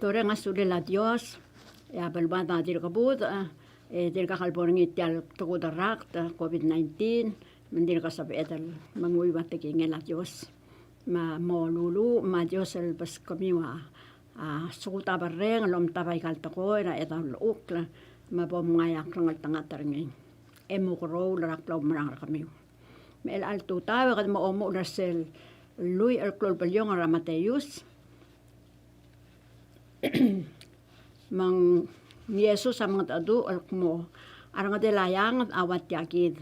Toreng asuli la Dios, ya balbata dir kabut, dir kakalborngi tial tukudarak ta COVID-19, mendir kasabetal mangui bateki ngela Dios. Ma mo lulu ma Dios el bas kamiwa sukuta bareng lom tabay kaltako na etal ukla ma bom ngayak langal tangatarngi. Emo kro la raklaw marang kamiw. Mel altu tawe kad mo omo rasel lui el klol palyong ara Mateus. Mang Yesus sa mga tadu alkmo arang de layang awat yakid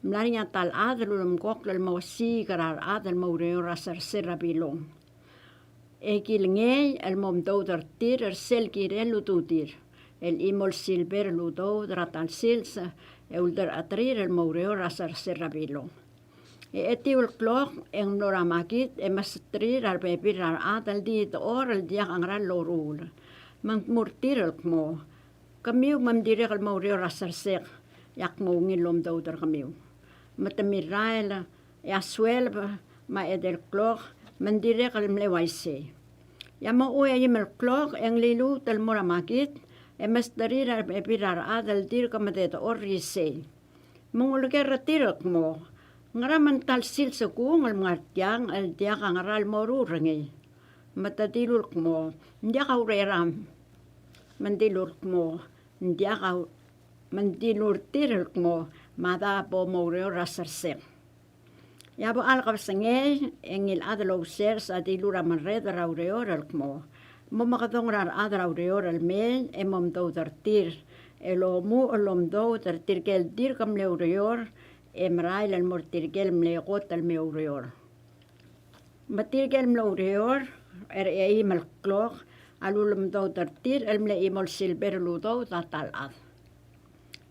mlari nga tal adal ulum kok lal mawsi karar adal mawreo rasar serabilong ekil el mom do tir sel kirel lututir el imol silber ludo dratal silsa eulder atrir el mawreo rasar serabilong etiul klok en noramakit emastrir ar bepir ar adal dit or el diak angral lorul mang murtir mo kamiw mamdire kal mawreo rasar sek yak mo ngilom daw dar kamiw matamirail ya swelba ma edel klok mandire kal mlewaise ya mo uya yimel klok en lilu tal moramakit emastarir ar bepirar adal dir kamadeta orrise mongulke retirak mo ngaraman tal sil sa kung al ngartyang al diak angaral morurangi matadilul mo ndiak aureram mandilur mo ndiak mandilur tirul mo mada po mawreo rasarsek yabo alkapsangay engil adalaw ser sa dilura manred raureoral mo makadongrar adraureoral men emom daw dartir elomu olom daw dartir kel dir kam leureor emrail al mortirgel mlegot al meureor matirgel meureor ei malklok alulum daw dartir el mle imol silber ludo tatalad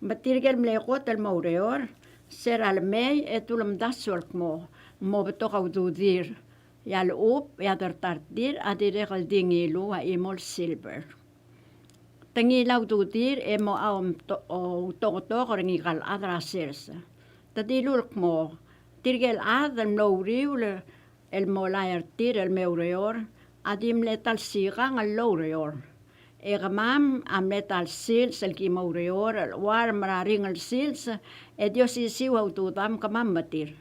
matirgel mlegot al meureor ser al mei etulum daswalk mo betok aududir yal up ya dartartir adire kal dingilu a imol silber tangilaw dudir emo aum to ringikal adra sersa tadilulk mo tirgel adal mloriul el molayar tir el meureor adim letal sigang al laureor egamam am letal sils el kimaureor al war mararing al sils Dios isiw aututam kamamatir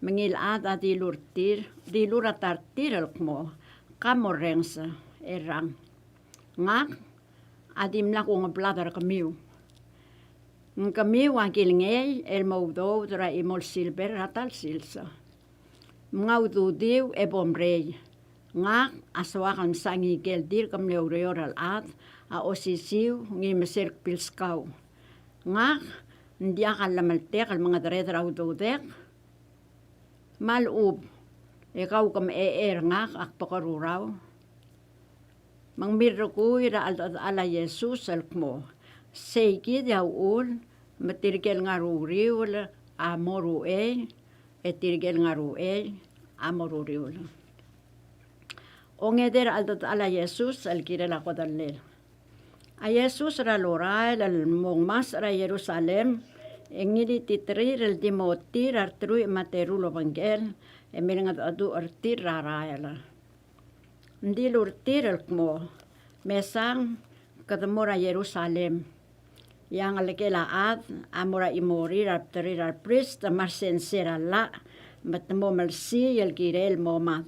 mengil ada dilur atartir el mo kamorengsa erang ngak adim lakong bladar kamiw kamiw ang kilingay el maudo dra imol silber atal silsa ngaududiw ebomrey ngak aswakan sangi geldir kam leureor al at a osisiw ngimeser pilskaw ngak ndiak al lamaltek al mga daredra aududek malub ikaw kam ngak akpakaruraw mangmirrukuy ra ala Jesus alkmo seikid yaul matirgel ngaruriw amorue etirgel ngarue amoruriw ongeder ala Jesus alkirel akodalel a Jesus ra loray al mongmas ra Jerusalem engili titrir el dimotir artrui materulo bangel emilingat adu artir rarayala ndilur tirel mo mesang kadamora Jerusalem yang alkelaat amora imorir artrir al priest marsensera la matmo malsi el girel momat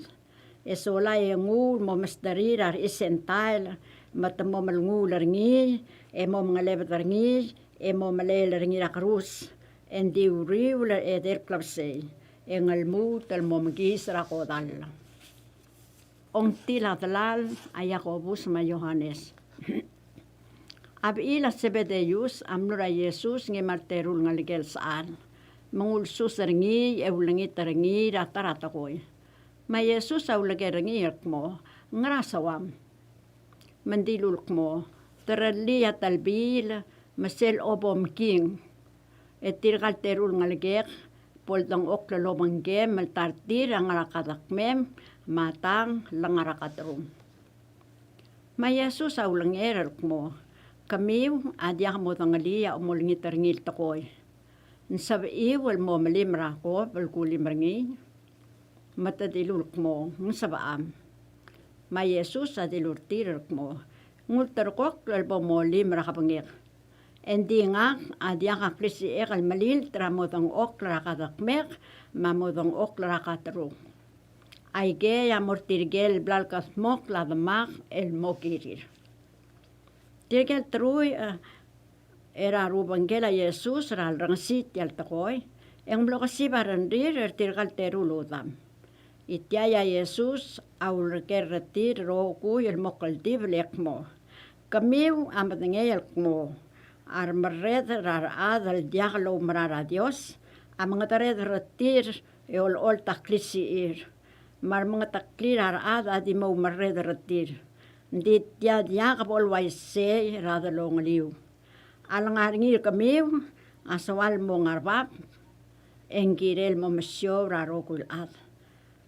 esola engul momastarir ar isentail matmo malngular ngi emo ngalebatar ngi emo malelar ngi rakrus endiuriul eder klapsei engalmu tal momgis rakodal ong tilatlal a Jacobus ma Johannes abila Zebedeius amnura Jesus ngi marterul ngaligel saan mangulsus ngi eulangi tarangi rataratakoy ma Jesus aulagi mo ngrasawam mandilul mo terali talbil masel obom king etirgal terul ngaligek poldang okla lomanggem maltartir ang arakatakmem matang langarakatrum ma Jesus aulanger mo kamiw adyak mo tangalia umulngi terngil takoy nsabi wal mo malimra ko balkulimrangi matadilul mo nsabaam Ma Jesus adilurtir mo. Ngulter kok lalbo mo limra kapangir. Endi nga adiang aklisi ekal malil tramodong okla katakmek mamodong okla katru. Aige ya mortirgel blalkas mok ladmak el mokirir. Tirgel trui era rubangela Jesus ral rangsit yal takoy. Eng blokasi barandir tirgal teruludam. Itiaya Jesus aul kerretir roku el mokaltiv lekmo. Kamiu amadengel mo. Armared rar adal diaglo mrara Dios. Amang tared retir eol ol taklisiir. Mar mga taklir ar ada di mo mared retir. Dit dia diagabol waise radalong liu. Alangaringir kamiu aswal mo ngarbab. Engkirel mo masyo rarokul ad.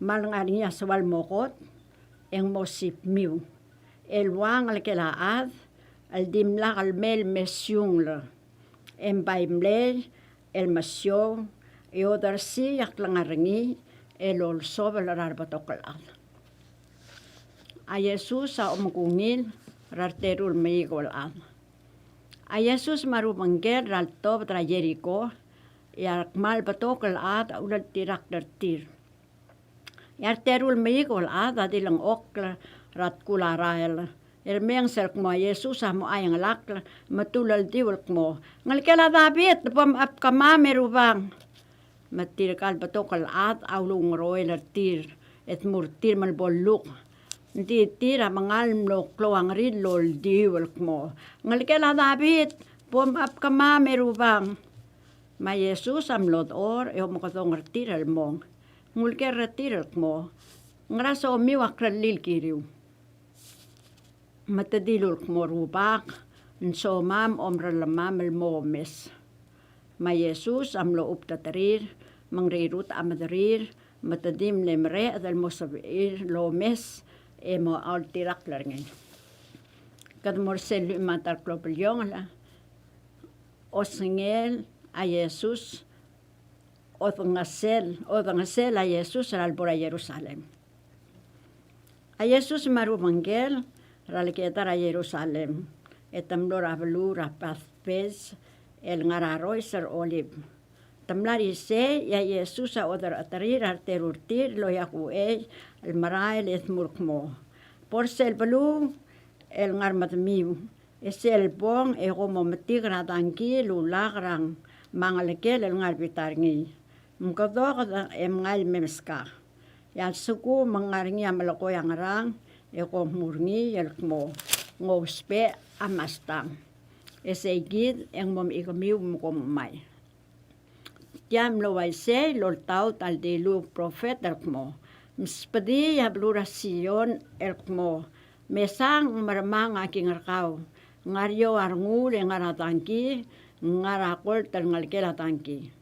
Malangaringi aswal mokot eng mosip miu. El wang al kelaad al dimla al mel mesyung la. En baimlel el masyo eodarsi yak langaringi el ol sobel rarbatokal ad. A Jesus sa umkungil rarterul meigol ad. A Jesus marubangger ral tob tra Jericho yak mal batokal ad ulal tirak dartir. Yar terul meigol ad adilang okla rat kularael. El mengsel mo Jesus mo ayang lakla matulal diwal mo. Ngal kela David pom ap kamame rubang. Matirkal batokal ad aulung roel tir et murtir mal boluk. Ndi tira mangal lo kloang rid lol diwal mo. Ngal kela David pom ap kamame rubang. Ma Jesus am lot or e mo katong retiral mong. Ngul ke retiral mo. Ngraso miwak lil kiriu. Matadilul mo rubak. Nso mam omra lamam el momes. Ma Jesus am lo uptatarir. Mangrirut amadarir. Matadim lemre adal mo sabir lo mes. E mo altirak larngin. Kad morsel matar klopelyong la. Osngel a Jesus odangasel a Jesus ralbora Jerusalem. A Jesus marumangel ralketar a Jerusalem etamlor ablura paspes el ngararoy ser olive. Tamlari se ya Jesus a odar atarir arterurtir lo yakuey el marael et murkmo. Por sel belu el ngarmatmiu. Es el bon e como matigra danki lulagrang mangalekel el ngarbitarngi. Mkadog ngal memska. Yan suku mangaringi amalako yang rang e ko murni el mo ngospe amastang. Ese gid en mom ikamiu mo mai. Tiam lo waise lol tau tal de lu profet el mo. Mspedi ya blurasion el mo. Mesang marmang aking arkau. Ngario arngu le ngaratangki ngarakol tal ngalkela tangki.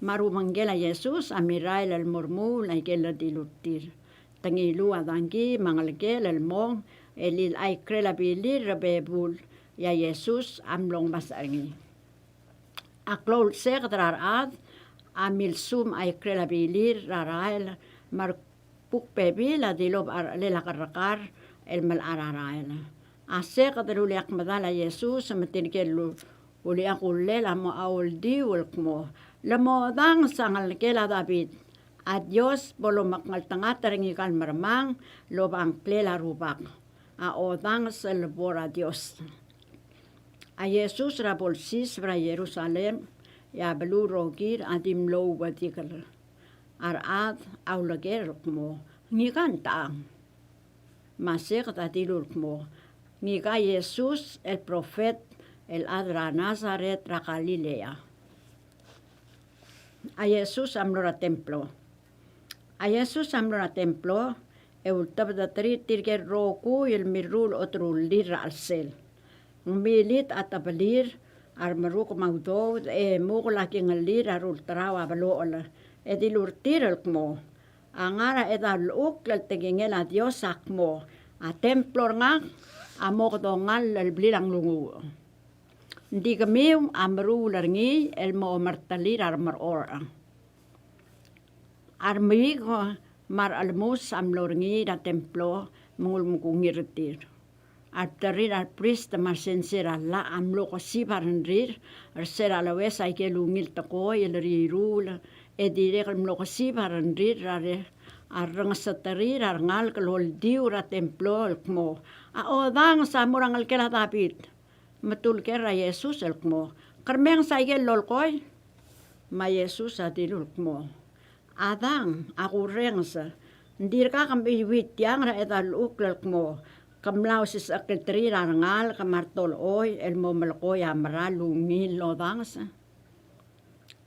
Marumangela Jesus amirai el murmu la ikela dilutir. Tangilu adangki mangalkel el mong elil ay krela bilir rebebul ya Jesus amlong masangi. Aklol sekdrar ad amil sum ay krela bilir rarael mar pukpebila dilob lela karakar el mal ararael. Ase kadaluliak madala Jesus matinkel uliak ulela mo aul diwul mo. Lamo dang sangal kela David. Adios bolo makngal tangatering ikal marmang lobang klela rubak. A odang selbora Dios. A Jesus rabolsis fra Jerusalem ya belu rogir adim low batikal. Arad aulager mo. Ngikan taang. Masek tatilul mo. Ngiga Jesus el profet el adra Nazaret ra Galilea. A Jesus amlora templo. A Jesus amlora templo eultab da tirger roku el mirul otrul lira al sel. Milit atabalir armaruk magdo mugla king lir arul trawa balola edilurtir el mo. Angara edal ukal tegengel a Dios akmo. A templo nga amok dongal el blilang lungu. Di kami amrular ngi el mo martalir armar ora. Armigo mar almus amlor ngi da templo mungul mukungirtir. Arterir al prista marsensera la amlo ko sibaran rir, arsera la wesa ay kelungil tako el rirul, direk amlo ko sibaran rir rare arrang sa tarir arngal kalol diura templo mo. Odang sa murang al kela David. Matul kera Yesus el mo. Karmeng sa ikel lol koy. Ma Yesus atilul mo. Adang aku reng sa. Ndir ka kambi witiang ra etal uklal mo. Kamlaw sis akiltri rangal kamartol oy el mo malkoy amra lungil lodang sa.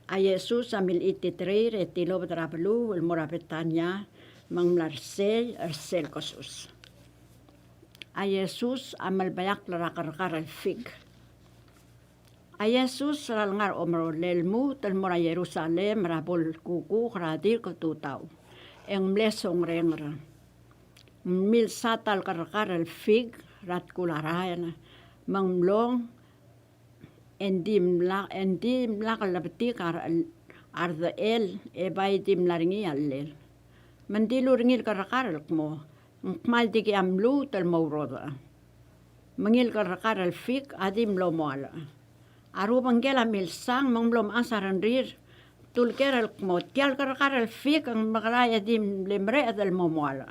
A Yesus amil ititrir etilo betrapelu el morapetanya manglarsel ersel kosus. A Yesus amal bayak larakar el fig. A Yesus ralngar omro lelmu tel mora Jerusalem rabol kuku radir ko tutaw. Eng mlesong rengra. Mil satal karakar el fig rat kularayan. Mangmlong endim la kalabetik ar the el ebay dim laringi allel. Mandilur ngil karakar el mo. Mal digi amlu tel mauroda. Mangil karakar el fig adim lo moala. Arubang gela milsang mangblom asaran rir. Tulker el mo tial karakar el fig ang makalaya dim lemre del momoala.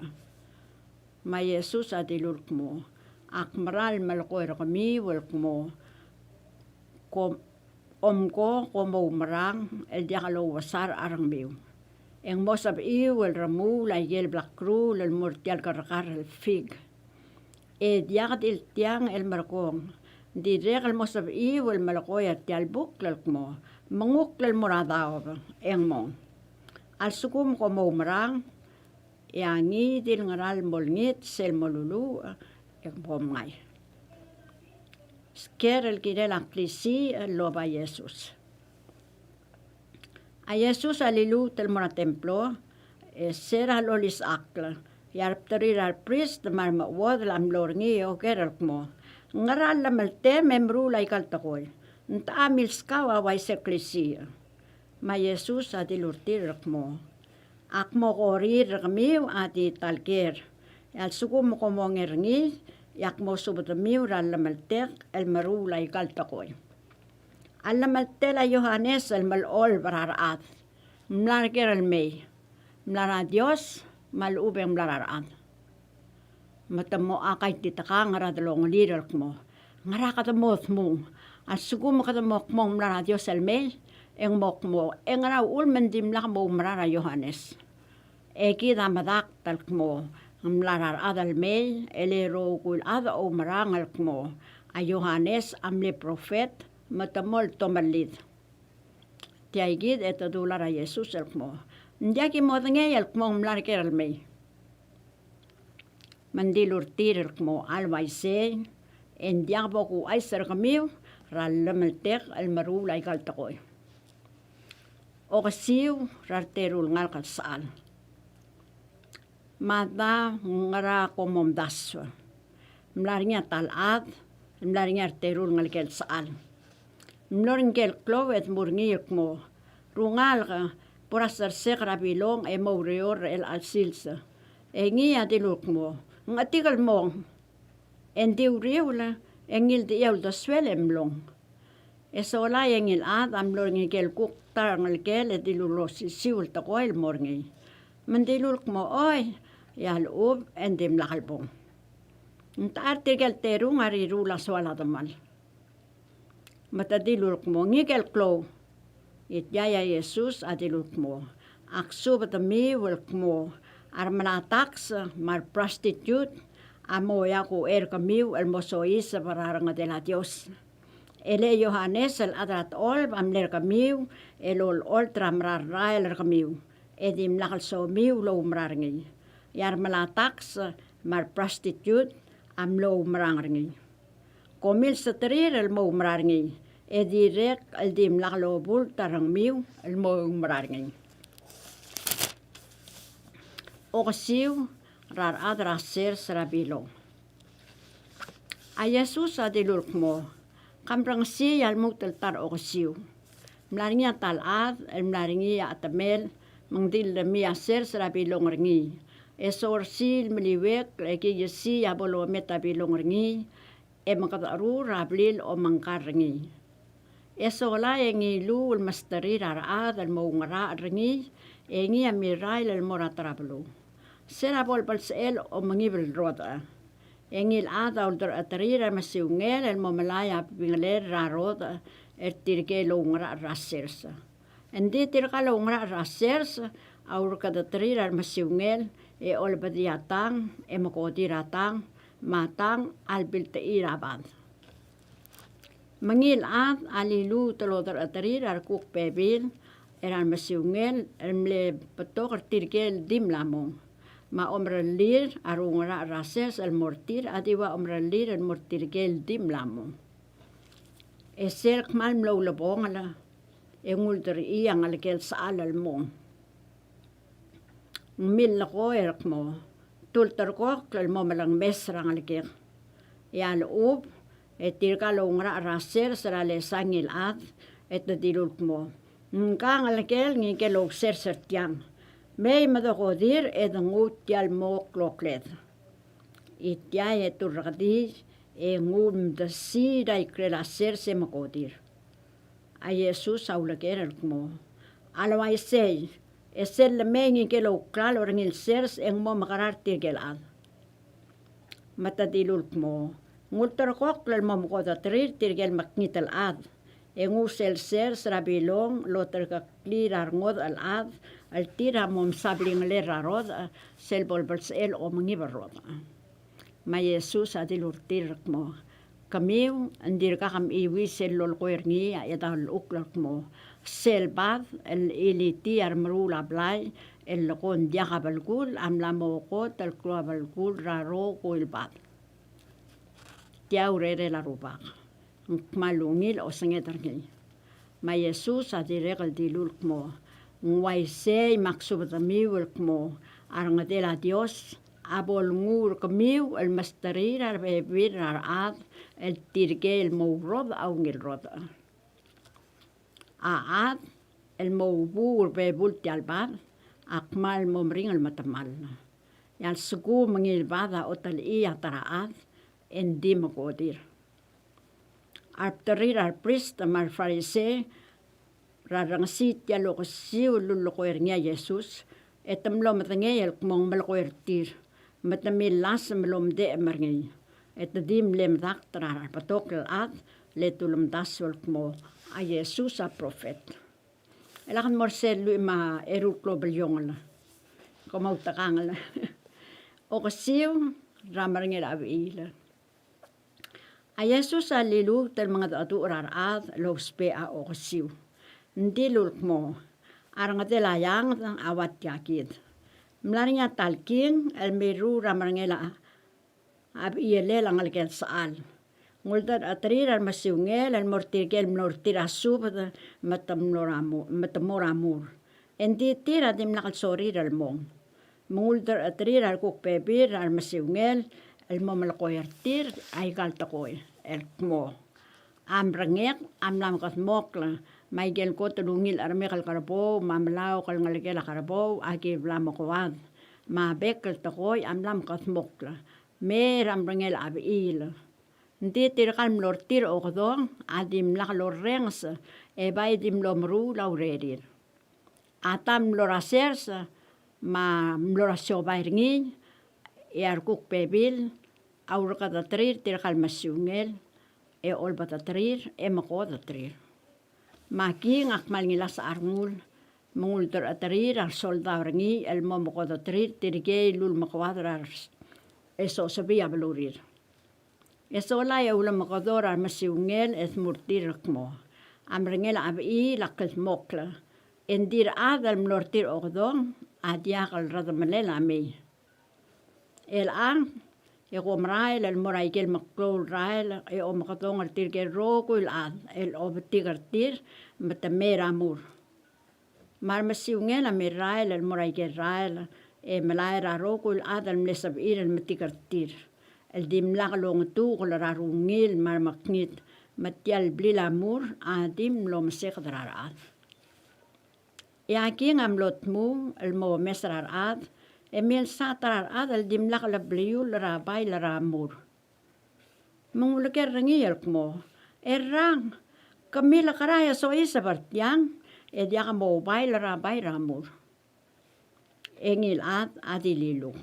Ma Yesus adilur mo. Akmaral malkoy kami wel mo. Omko komo marang el diakalo wasar arang biu. Eng mosab iu el ramu la yel blakru el mortial karakar el fig. Diakat il tiang el markong. Di regal mosab iu el malakoy at tial buklal mo. Manguklal moradaw eng mo. Al sukum komo marang. Yangi dil ngaral molngit sel molulu eng pomay. Sker el kirel aklisi el loba Yesus. A Yesus alilu tel mora templo, sera lolis akla. Yarptarir al priest marma wad lam lorngi o keralk mo. Ngaral lam te memru la ikaltakoy. Nta amil skawa way seklisia. Ma Yesus adilurtir mo. Akmo korir kamiw ati talker. Al sukum ko mo ngerni, yak mo subutamiw ral lamaltek el maru la ikaltakoy. Alam tela Yohanes el malol bararaat. Mlarger el may. Mlara Dios malubeng mlararaat. Matamo akay titaka ngara dalong lider mo. Ngara katamot mo. Al sugum katamok mo mlara Dios el may. Eng mok mo. Eng ngara ulmendim lak mo mlara Yohanes. Eki damadak talk mo. Mlararaat el may. Elero kul ada o marangal mo. A Yohanes amle profet. Matamol tomalid. Tiaygid eto dulara Yesus el mo. Ndiyaki mo tangay el mo mlarker el may. Mandilur tir el mo alway se. Ndiyabo ku ay ser kamiw. Ralamaltek el marulay kaltakoy. O kasiw rarterul ngal kalsaan. Mada ngara komomdaswa. Mlaringa talat. Mlaringa arterul ngal kalsaan. Mloringel clovet murngiok mo. Rungal ka, porasar sekra bilong e maureor el alsilsa. E ngia diluk mo. Ngatikal mo. En diuriula, engil diyaw da swelem long. E sola engil ad am loringel kuktar ngal gel e dilulo si siul takoil morngi. Mandiluk mo, oy, yal ub endim lakalbong. Ntaartigel terung arirula swala damal. Matadilulok mo, ngigel klo. Ityaya Yesus adilulok mo. Akso batami wilk mo. Armanataks, mar prostitute. Amo yaku kamiw el mosois sa pararanga de la Dios. Ele Yohanes el adrat olb amler kamiw. El ol tramrar el kamiw. Edim lakal so miw lo umrarangi. Yarmanataks, mar prostitute. Amlo umrarangi. Komil sa terir el mo umrarangi. Direk el dim lakalobul tarang miw el mo umrarangi. O kasiw rar adraser sarabilo. A Yesus adilulk mo. Kamprang si al mutal tar o kasiw. Mlaringi talad el mlaringi atamel mangdil miaser sarabilong ringi. Esorsil meliwek lagi yesi abolo metabilong ringi makataru rablil o mangkar ringi. Esola engi lu masteri raraad al maungara ringi engi amirai al moratrablu. Serabol balsel o mangibel roda. Engi ada ulter atrira masiungel al momalaya bingaler raroda tirke lungara rasersa. Endi tirka lungara rasersa aur kadatrira masiungel olbadiatang makotiratang matang albilteirabad. Mangilad alilu telodar atrir arkuk pebil eran masiungel emle petok tirkel dimlamong. Ma omralir arungara rases el mortir adiwa omralir el mortirkel dimlamong. Eserk mal mlolabongala engulder iyang alkel saal al mong. Mil ko erk mo tultar ko klal mo malang mesrang alkel. Yal ub tirka longra raser serale sangil ad dilulk mo. Nkang alkel ngike log ser sertiang. May madakodir ngut yal mo klokled. Itya turradi ngum dasi dai krela ser se makodir. A Jesus aulaker mo. Alawai sei esel mengi ke lo klal orangil sers mo makarar tirgel ad. Matadilulk mo. Ngultar kok lal mo mkodatrir tirgel maknital ad. Engusel ser srabilong loter kaklirar ngod al ad al tira mom sabling lera rod sel bolbals el o mangibarod. Ma Jesus adilur tirak mo. Kamiw andir ka kam iwi sel lol koerngi ayadal uklak mo. Sel bad el iliti armrula blay el kon diakabalgul amlamo ko tal kluabalgul raro ko ilbad. Tiaurere la rubak. Malungil o sangetarngi. Ma Jesus adirekal dilulk mo. Ngwaisay maksubadamiwilk mo. Arangadela Dios. Abol ngur kamiw el mastarir ar bebir ar ad el tirge el mowrod aungil rod. Aad el mowbur bebulti albad. Akmal momring al matamal. Yal sugu mangilbada otal iya taraad. Endi makodir. Arterir al priest mal farise rarangsit ya lo siu lulukoer niya Jesus etamlo matangay el kumong malakoer tir matamilas malomde marngay etadim lemdak trar patok ad letulum dasol mo a Jesus a prophet elakan morsel ma eru global yongla como utakangala o kasiu ramarngay abila. A Jesus alilu tel mga atu raraad lospe a okasiw. Ndi lulk mo. Arangatela yang awat yakid. Mlarinya talking el miru ramarngela ab iele lang alken saal. Nguldan atrir al masiungel el mortirgel mnortirasub matamoramur. Endi tira dim nakal sorir al mong. Munguldan atrir al kukpebir al masiungel el momalakoyartir ay kaltakoy el mo amrangek amlam kas mokla may gel ko tulungil arme kal karbo mamlaw kal ngalgel karbo agi vlamokwad ma bekal takoy amlam kas mokla me ramrangel abil ndi tirkal mlortir okdo adim laklorrengs e bay dim lomru lauredir atam lorasers ma mlorasyo bayrngi arkuk pebil aur katatrir tirkal masiungel olbatatrir makotatrir making akmal ngilas arngul mengulter atrir ar soldavrngi el momokotatrir tirge lul makwadrar eso sabia belurir eso la ulam makodor ar masiungel murtir mo amrengel abi lakal mokla endir adal mlortir ogdong adiakal radamalela me el ang gomrail el moraigel maklol rail makatong artir ke rokul el obtigartir matamera mur mar masiungel amirail el moraigel rail malaira rokul el mlesab el matigartir el dimlaglong tu rarungil mar maknit matial blila mur adim lo masekdrar yaking amlot mu el mo mesrar Emil satrar adal dimlak la bliul ra bay la ramur. Mengulake rengiyal mo. Erang kamila karaya so isa bartiang dia mo bay la ra bay ramur. Engil adililu.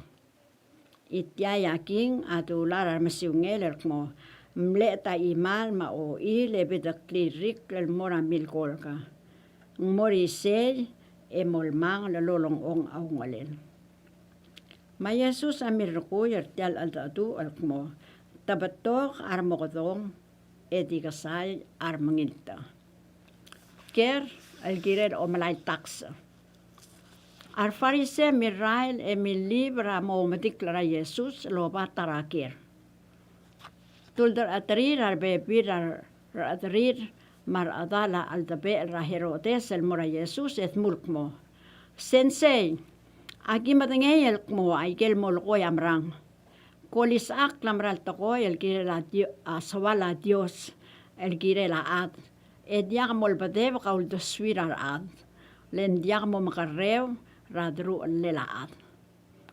Itya yaking atular masiungeler mo. Mleta imal ma o ile beda klirik lel mora milkolka. Mori sel emolmang la lolong ong aungalen. Ma Yesus amir ko yertial aldatu alkmo. Tabatok armokodong edikasay armanginta. Ker algirer o malay taksa. Ar farise mirail libra mo madiklara Yesus loba tarakir. Tuldar atrir ar bebir ar atrir mar adala al dabe ra Herodes el mora Yesus et mulkmo. Sensei, agi matangayel mo ay gel mo lokoy amrang. Kolis ak lamral takoy el girela sawala Dios el girela ad. E diak mo lbadev kaul doswir ar ad. Len diak mo makarew radru lela ad.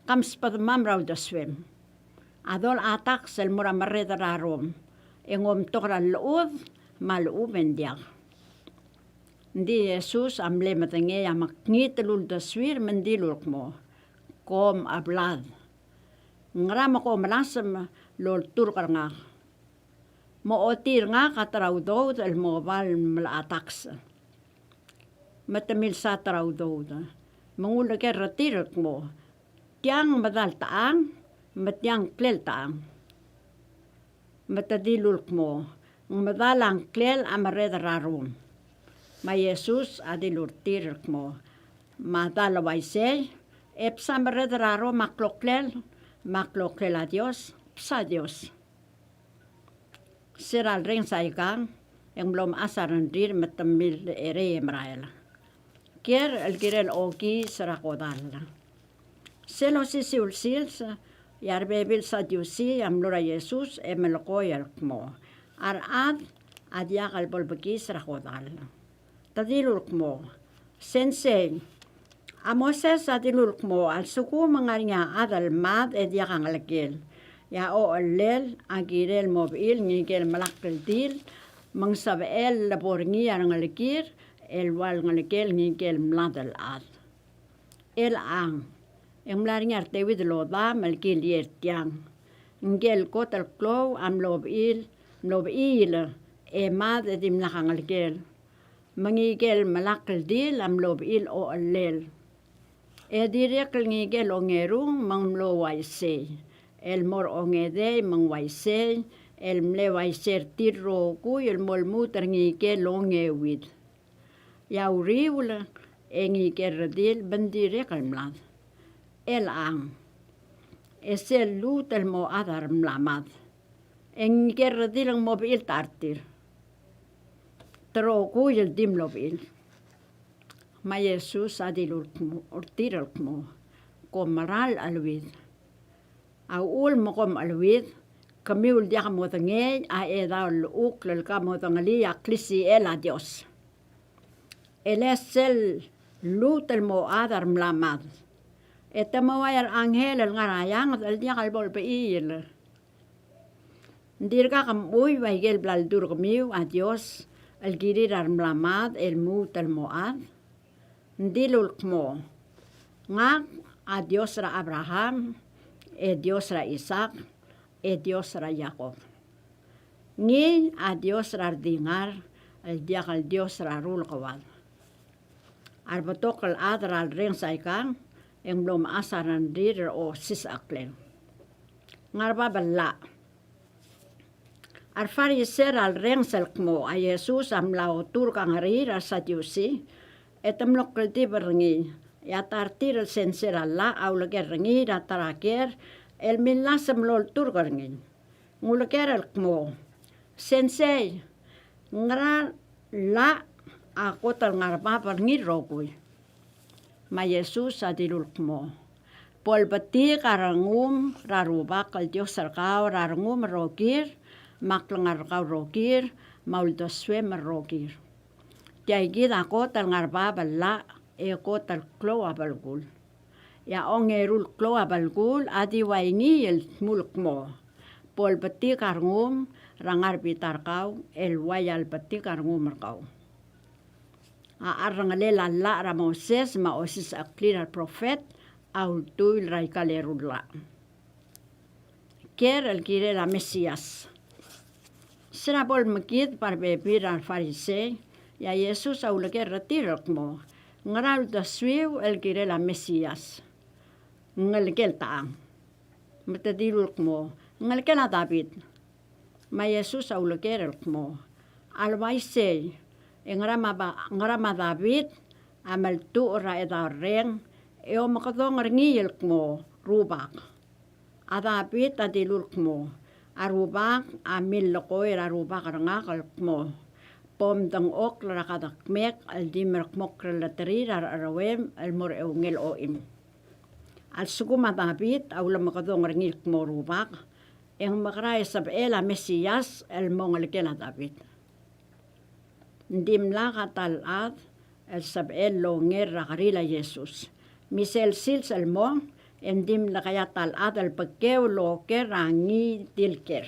Kams padmam raw doswim. Adol atak sel mura marreda rarom. Engom tokra luud maluub endiak. Ndi Yesus amle matangay amakngit lul doswir mendiluk mo. Kom ablad. Ngrama ko malasam lol turkar nga. Mo otir nga katraw do el mobile malaataks. Matamil sa traw do. Mangula ke ratirak mo. Tiang madal taang, matyang klel taang. Matadilul mo. Madalang klel amared rarum. Ma Yesus adilur tirak mo. Madalaway say, epsa mared rarum makloklel. Makloklel a Dios, sa Dios. Siral ring sa ikang, yang belum asaran dir matamil ere emraela. Kier el girel ogi sarakodala. Selo siul silsa, yar bebil sa Diusi amlura Yesus emelokoy el mo. Ar adyak al bolbagi sarakodala. Tadilul mo. Sensei, Moses adilul mo al suku mengarnya adal mad edia kang lekil. Ya o lel agirel mobil ngigel malakil dil mangsabel laborngi ang lekir el wal ngalekel ngigel mladal ad. El ang emlarnya artewid loda malkil yertiang. Ngel kotal klo am lobil mad edim nakang lekil. Mangigel malakil dil am lobil o lel. Direk ngigel ongerung manglo waise. El mor ongede mang waise. El mle waiser tiro ku el molmuter ngigel ongewid. Yauriwla ngigel dil bendirek al mlad. El ang. Esel lut el mo adar mlamad. Ngigel dil ang mobil tartir. Tro ku el dim lobil. Ma Yesus adilul urtiral mo kom maral alwid. Aul mo kom alwid kamiul dia mo tangay a edal uklal ka mo tangali aklisi el a Dios. El esel lutel mo adar mlamad. Eta mo ay al anghel al ngarayang at al dia kalbol pa il. Ndir ka kam uy waigel blaldur kamiu a Dios al girir ar mlamad el mutal mo ad. Ndilul mo. Nga a Dios ra Abraham, Dios ra Isaac, Dios ra Jacob. Ngi a Dios ra dingar, diak al Dios ra rul kawal. Arbatok al adra al ring sa ikang, yang belum asaran dir o sis aklen. Ngarba bala. Ar fariser al ring selkmo a Yesus am lautur kang rira sa Diusi, etam lokal ti berengi ya tartir el senser Allah au leger rengi da taraker el milasam lol tur rengi ngulaker el kmo sensei ngara la ako tal ngarpa berengi rokui ma Yesus adilul kmo pol bati karangum raruba kal Dios sarkau rarangum rokir maklangar kau rokir maul doswe rokir. Tiagid ako tal ngarba bala ko tal klo abalgul. ya ongerul kloa balgul adi waini el mulk mo. Pol beti karngum rangar bitar kau el wayal beti karngum kau. Arangalela la ra Moses ma osis aklir al profet aul tuil rai kalerula. Ker el kire la Mesias. Sera bol makit par bebir al farisei ya Yesus aul ke retirok mo. Ngaral da swiu el kire la Mesias. Ngal kel taang. Matadirul mo. Ngal kel David. Ma Yesus aul ke mo. Alwaisei ngarama David amal tu ora edareng eo makadong ngil mo rubak. A David adilul mo. Arubak amil loko era rubak rangakal mo. Pom dang ok lakadak mek al dimer mok relateri arawem al mor ngil oim. Al suguma David aulam makadong ngil mo rubak. Yang makray sab ela Mesias el mongal kela David. Ndim la katalat el sab el lo nger rakarila Jesus. Misel sils el mong endim la kaya talat el pekeu lo ker rangi tilker.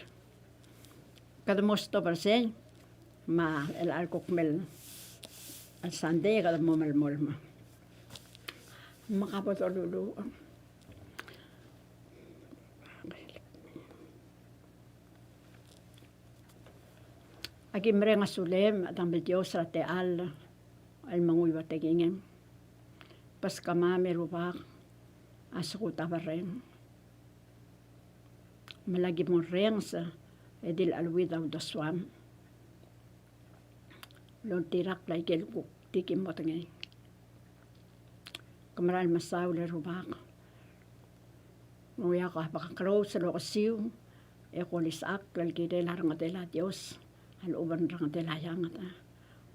Kada mosto persen ma el alkokmel al sande kada momel molma. Makapot dulu. Aki merenga sulem atang Dios ra te al manguy bategingen. Pas kama merubak asukut abareng. Malagi mo reng sa edil alwid au daswam. Lon tirak lai kel kuk tikim botengay. Kamaral masaw le rubak. Nguya ka pakakro sa lokasiw. Ekolis ak lal kide larang atela Dios. Al uban rang telayang ata.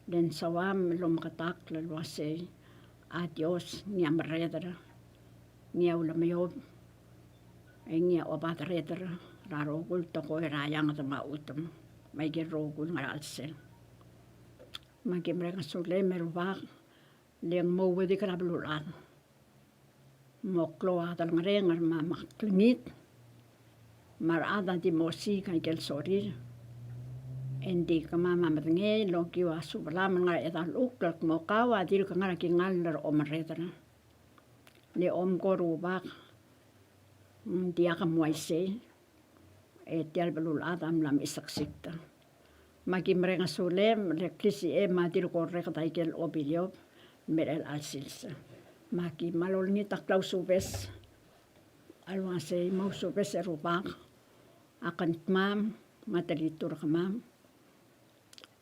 Den sawam lumakatak lalwasay. Adios niya maredra. Niya ulamayob. Ay niya obat redra. Rarogul toko irayang ata mautam. May girogul nga alsel. Magimre nga sule merubak. Liyang mawadi karablulan. Moklo atal nga rengar mamaklingit. Marada di mosi kay kel sorir. Hindi ka mamamatangay, lo kiwa subalaman nga etal uklak mo kawa, dil ka nga nakingalar o maredra. Ni om ko rubak, di ka muwaysay, tial balul adam lam isaksikta. Magimre nga sulem, reklisi madil ko rekataykel o bilyob, merel alsilsa. Maki malol ni taklaw subes, alwasay mau subes rubak, akan mam, matalitur ka mam.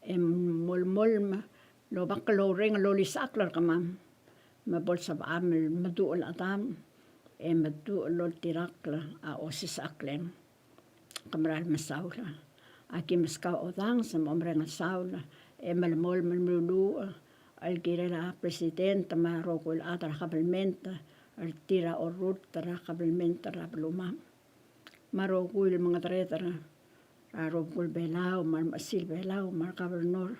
Mol lo baklo ring lo lisaklar kamam mabol sab amel maduol atam maduol lo tirakla a osis aklem kamral masawla aki maska odang sa momreng sawla malmol malmulu al girela presidente marokol atra kabelmenta al tira orut tra kabelmenta rabluma marokul mga tretra Arogul belau, mar masil belau, mar gobernador.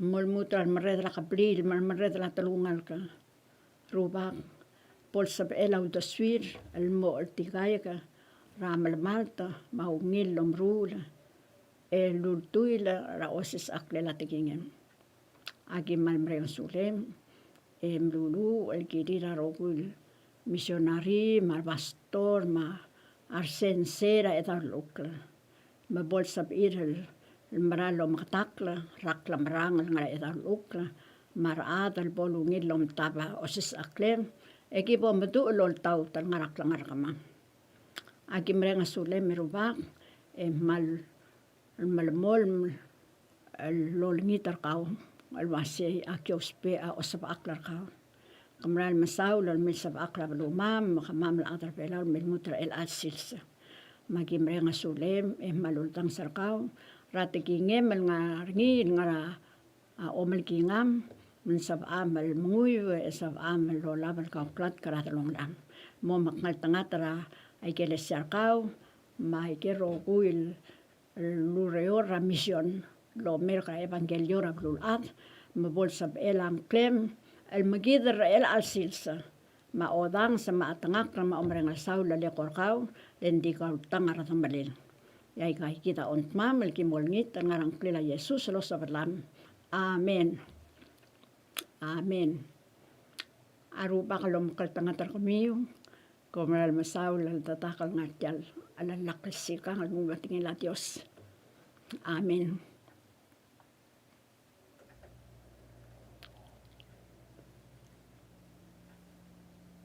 Mol mutal maredra kablil, mar maredra talungal ka. Rubak, pol sab elau daswir, al mo al tigaya ka. Ramal malta, maungil lomrula. Lultuila, raosis aklela tigingen. Agi mal mreng sulem, mlulu, al kirira rogul. Misionari, mar pastor, mar arsensera etar lukla. Mabol sab irel maralo makatakla rakla marangal nga etal ukla maradal bolungil lom taba osis aklem eki po maduolol tau tal ngarakla ngarakama agi mrenga sule merubak malmol lolngitar kau alwase akiospe a osab aklar kau kamral masaw lol misab akla balumam makamam la atar pelal milmutra el asilsa magimre nga sulem malultang sarkaw ratigingem nga ringin nga omelkingam sab amal munguy sab amal lolabal kaw klat karatalong lam mo makngal tangatara ay keles sarkaw may keroguil lureor ra mission lo mer ka evangelio ra blulat mabol sab elam klem el magidar el alsilsa maodang sa maatangak na maomrengal saula le korkaw, lendi ka tangar at malil. Yay kay kita ontma, malkimolngit, ang ngarang klila Yesus, lo sa balam. Amen. Amen. Arupa kalom kaltangatar kumiyo, kumaral masaula, tatakal ngatyal, alalakasika, ngalungatingin la Diyos. Amen.